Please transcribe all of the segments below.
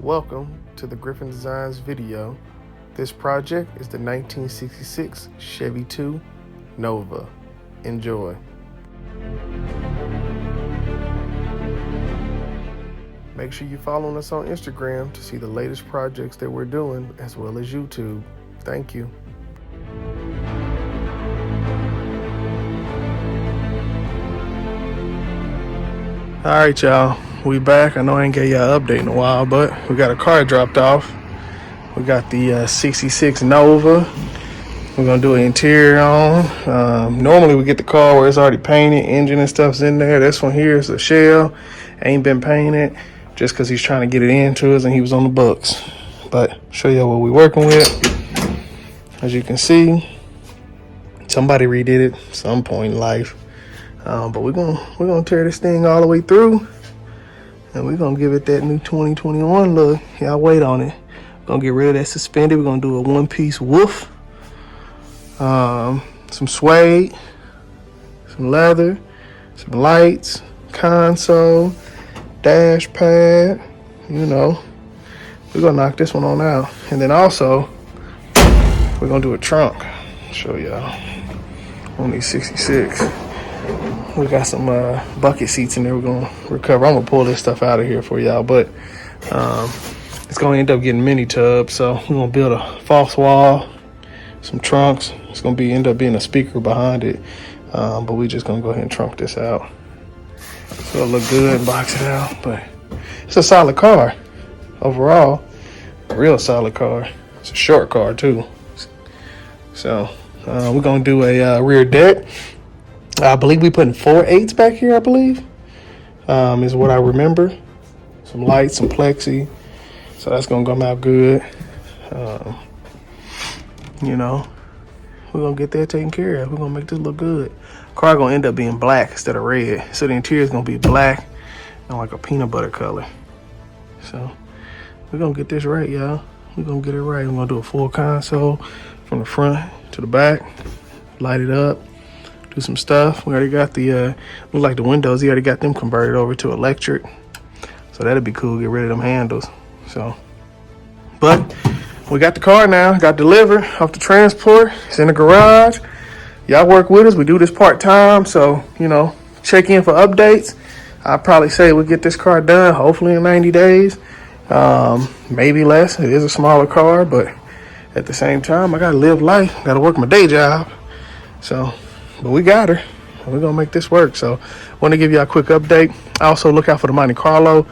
Welcome to the Griffin Designs video. This project is the 1966 Chevy II Nova. Enjoy. Make sure you're following us on Instagram to see the latest projects that we're doing, as well as YouTube. Thank you. All right, y'all. We back. I know I ain't gave y'all an update in a while, but we got a car dropped off. We got the 66 Nova. We're gonna do an interior on. Normally we get the car where it's already painted, engine and stuff's in there. This one here is a shell, ain't been painted, just because he's trying to get it into us and he was on the books. But show you what we're working with. As you can see, somebody redid it at some point in life. But we're gonna tear this thing all the way through, and we're gonna give it that new 2021 look. Y'all wait on it. Gonna get rid of that suspended. We're gonna do a one-piece woof, some suede, some leather, some lights, console, dash pad. You know, we're gonna knock this one on out, and then also we're gonna do a trunk. Show y'all on these 66. We got some bucket seats in there. We're gonna recover. I'm gonna pull this stuff out of here for y'all, but it's gonna end up getting mini tubs. So we're gonna build a false wall, some trunks. It's gonna end up being a speaker behind it, but we just gonna go ahead and trunk this out. So it'll look good and box it out. But it's a solid car overall, a real solid car. It's a short car too. So we're gonna do a rear deck. I believe we putting 4/8 back here, I believe, is what I remember. Some lights, some plexi. So that's going to come out good. You know, we're going to get that taken care of. We're going to make this look good. Car going to end up being black instead of red. So the interior is going to be black and like a peanut butter color. So we're going to get this right, y'all. We're going to get it right. We're going to do a full console from the front to the back. Light it up. Do some stuff. We already got the look like the windows. He already got them converted over to electric, so that'd be cool. Get rid of them handles. So, but we got the car now. Got delivered off the transport. It's in the garage. Y'all work with us. We do this part-time, so you know, check in for updates. I'd probably say we'll get this car done hopefully in 90 days, maybe less. It is a smaller car, but at the same time, I gotta live life. Gotta work my day job. So, but we got her. We're gonna make this work. So I want to give you a quick update. Also look out for the Monte Carlo.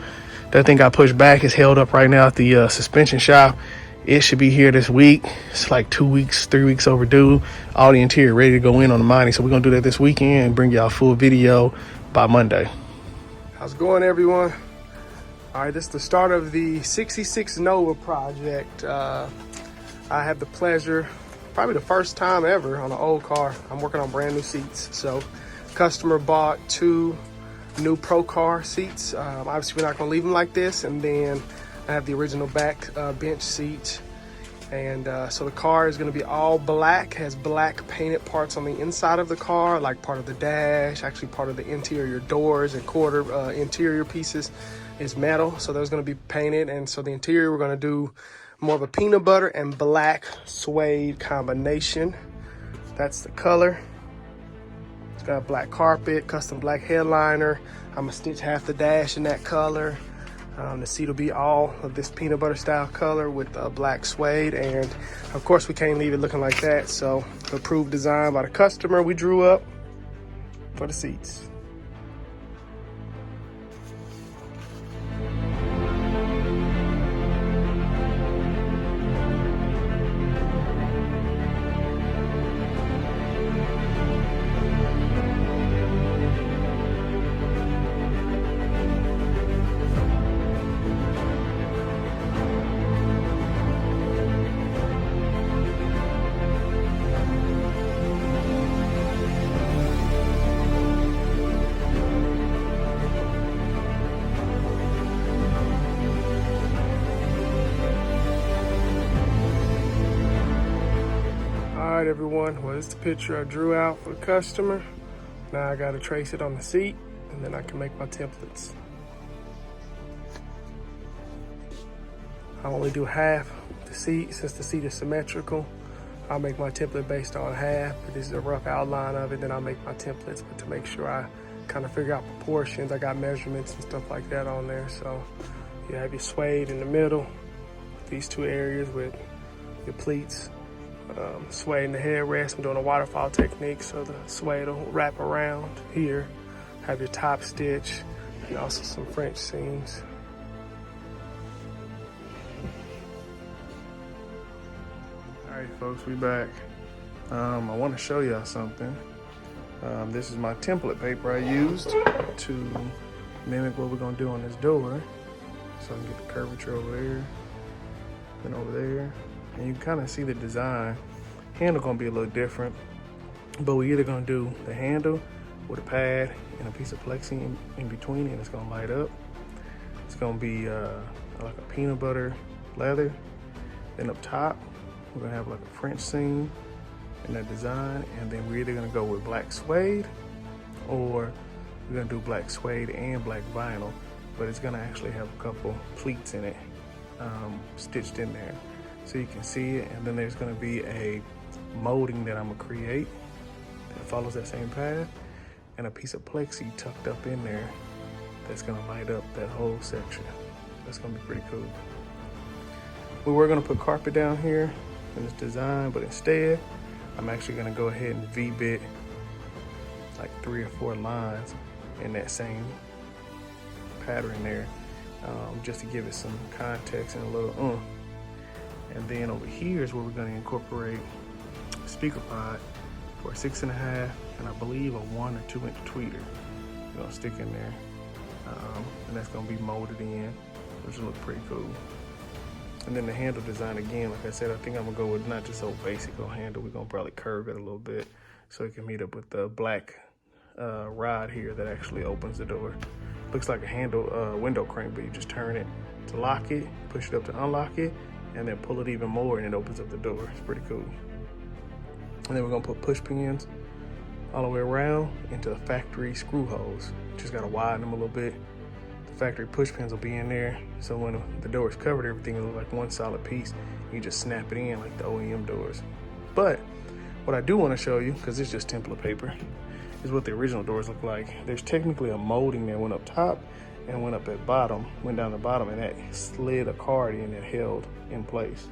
That thing got pushed back. It's held up right now at the suspension shop. It should be here this week. It's like 2 weeks, 3 weeks overdue. All the interior ready to go in on the Monte. So we're gonna do that this weekend and bring y'all a full video by Monday. How's it going, everyone? All right, this is the start of the 66 Nova project. I have the pleasure, probably the first time ever on an old car, I'm working on brand new seats. So customer bought 2 new Pro Car seats. Obviously we're not gonna leave them like this. And then I have the original back bench seat. And so the car is gonna be all black, has black painted parts on the inside of the car, like part of the dash, actually part of the interior doors and quarter interior pieces is metal. So those gonna be painted. And so the interior, we're gonna do more of a peanut butter and black suede combination. That's the color. It's got a black carpet, custom black headliner. I'm gonna stitch half the dash in that color. The seat will be all of this peanut butter style color with black suede. And of course we can't leave it looking like that. So approved design by the customer we drew up for the seats. All right, everyone, well, this is the picture I drew out for the customer. Now I gotta trace it on the seat, and then I can make my templates. I only do half the seat. Since the seat is symmetrical, I'll make my template based on half, but this is a rough outline of it. Then I'll make my templates, but to make sure I kind of figure out proportions, I got measurements and stuff like that on there. So you have your suede in the middle, these two areas with your pleats, suede in the headrest. I'm doing a waterfall technique, so the suede will wrap around here. Have your top stitch and also some French seams. All right, folks, we back. I want to show y'all something. This is my template paper I used to mimic what we're gonna do on this door. So I can get the curvature over there, then over there. And you can kind of see the design. Handle gonna be a little different, but we're either gonna do the handle with a pad and a piece of plexi in between, and it's gonna light up. It's gonna be like a peanut butter leather. Then up top, we're gonna have like a French seam in that design, and then we're either gonna go with black suede or we're gonna do black suede and black vinyl, but it's gonna actually have a couple pleats in it stitched in there so you can see it. And then there's gonna be a molding that I'm gonna create that follows that same path, and a piece of plexi tucked up in there that's gonna light up that whole section. That's gonna be pretty cool. We were gonna put carpet down here in this design, but instead I'm actually gonna go ahead and V-bit like 3 or 4 lines in that same pattern there, just to give it some context and a little And then over here is where we're gonna incorporate a speaker pod for a 6.5 and I believe a 1 or 2 inch tweeter. We're gonna stick in there, and that's gonna be molded in, which will look pretty cool. And then the handle design, again, like I said, I think I'm gonna go with not just old basic old handle. We're gonna probably curve it a little bit so it can meet up with the black rod here that actually opens the door. Looks like a handle window crank, but you just turn it to lock it, push it up to unlock it, and then pull it even more and it opens up the door. It's pretty cool. And then we're gonna put push pins all the way around into the factory screw holes. Just gotta widen them a little bit. The factory push pins will be in there, so when the door is covered, everything will look like one solid piece. You just snap it in like the OEM doors. But what I do want to show you, because it's just template paper, is what the original doors look like. There's technically a molding that went up top and went up at bottom, went down the bottom, and that slid a card in that held in place.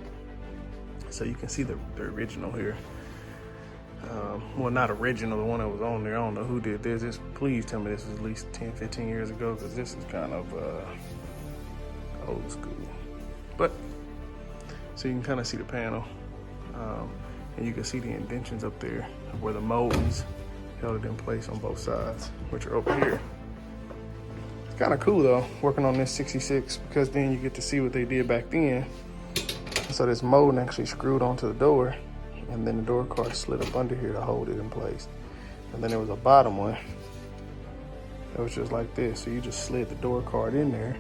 So you can see the original here. Well, not original, the one that was on there. I don't know who did this. Please tell me this was at least 10, 15 years ago, because this is kind of old school. But, so you can kind of see the panel, and you can see the indentions up there where the molds held it in place on both sides, which are over here. It's kind of cool though, working on this 66, because then you get to see what they did back then. So this molding actually screwed onto the door, and then the door card slid up under here to hold it in place. And then there was a bottom one that was just like this. So you just slid the door card in there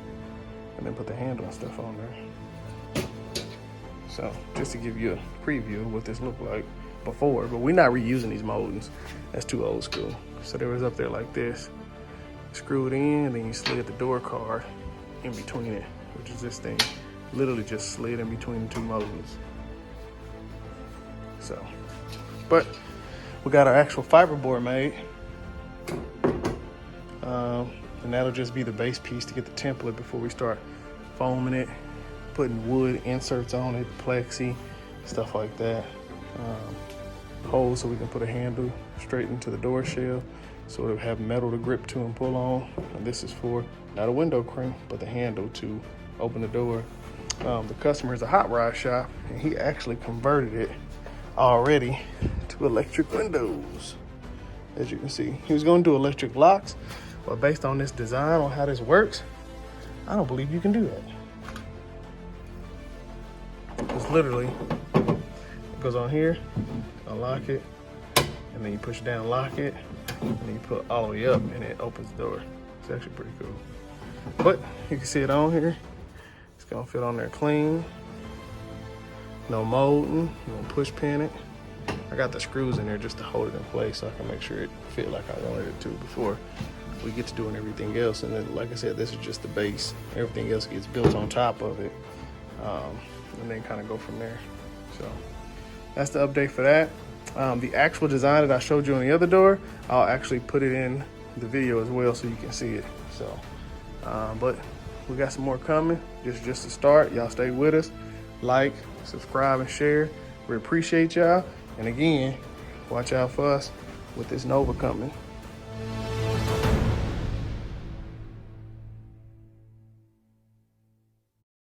and then put the handle and stuff on there. So just to give you a preview of what this looked like before, but we're not reusing these moldings. That's too old school. So there was up there like this, screw it in, and then you slid the door card in between it, which is this thing. Literally just slid in between the two moldings. So, but we got our actual fiberboard made. And that'll just be the base piece to get the template before we start foaming it, putting wood inserts on it, plexi, stuff like that. Holes so we can put a handle straight into the door shell so it'll have metal to grip to and pull on. And this is for not a window crank, but the handle to open the door. The customer is a hot rod shop, and he actually converted it already to electric windows. As you can see, he was going to do electric locks, but based on this design, on how this works, I don't believe you can do that. It's literally, it goes on here, unlock it, and then you push down, lock it, and then you put all the way up, and it opens the door. It's actually pretty cool. But you can see it on here. It's gonna fit on there clean. No molding, you gonna push pin it. I got the screws in there just to hold it in place so I can make sure it fit like I wanted it to before we get to doing everything else. And then, like I said, this is just the base. Everything else gets built on top of it and then kind of go from there. So that's the update for that. The actual design that I showed you on the other door, I'll actually put it in the video as well so you can see it. So, but we got some more coming. Just to start. Y'all stay with us. Like, subscribe, and share. We appreciate y'all. And again, watch out for us with this Nova coming.